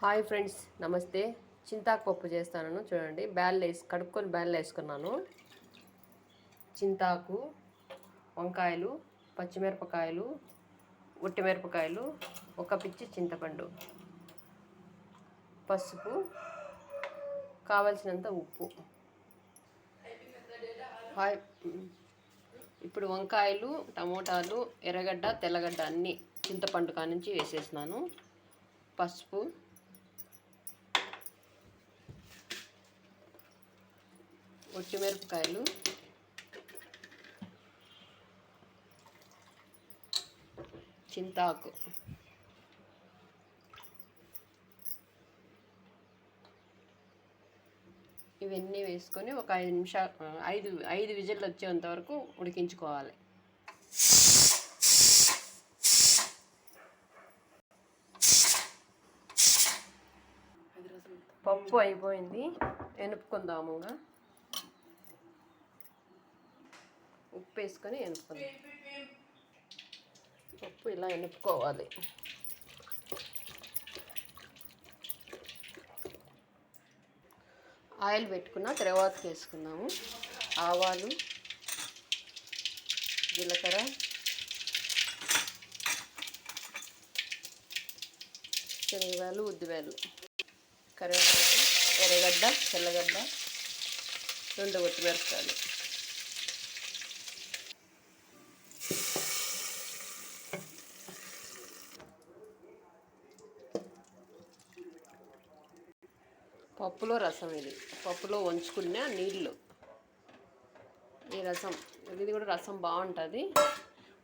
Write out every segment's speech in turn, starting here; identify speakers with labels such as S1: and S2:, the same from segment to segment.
S1: Hi friends, నమస్తే. చింతాకు పప్పు చేస్తాను చూడండి. బ్యాళ్ళు వేసి కడుక్కొని బ్యాళ్ళు వేసుకున్నాను. చింతాకు, వంకాయలు, పచ్చిమిరపకాయలు, మిరపకాయలు, ఒక పిచ్చి చింతపండు, పసుపు, కావలసినంత ఉప్పు. హాయ్. ఇప్పుడు వంకాయలు, టమోటాలు, ఎర్రగడ్డ, తెల్లగడ్డ అన్నీ చింతపండు కానుంచి వేసేసినాను. పసుపు, మిరపకాయలు, చింతాకు, ఇవన్నీ వేసుకొని ఒక 5 నిమిషాలు, ఐదు విజిల్లు వచ్చేంత వరకు ఉడికించుకోవాలి. పప్పు అయిపోయింది, ఎనుపుకుందాము. ఉప్పు వేసుకొని ఎనుపుకుందాం. పప్పు ఇలా ఎనుపుకోవాలి. ఆయిల్ పెట్టుకున్న తర్వాత వేసుకుందాము. ఆవాలు, జీలకర్ర, శనగలు, ఉద్దివేలు, కరివేపాకు, ఎర్రగడ్డ, తెల్లగడ్డ, 2 మిరపకాయలు. పప్పులో రసం, ఇది పప్పులో వంచుకున్న నీళ్ళు. ఈ రసం, ఇది కూడా రసం బాగుంటుంది.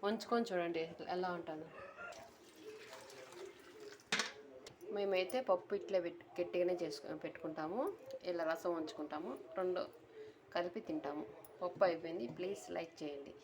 S1: వంచుకొని చూడండి ఎలా ఉంటుందో. మేమైతే పప్పు ఇట్లా గట్టిగానే పెట్టుకుంటాము. ఇలా రసం వంచుకుంటాము, 2 కలిపి తింటాము. పప్పు అయిపోయింది. ప్లీజ్ లైక్ చేయండి.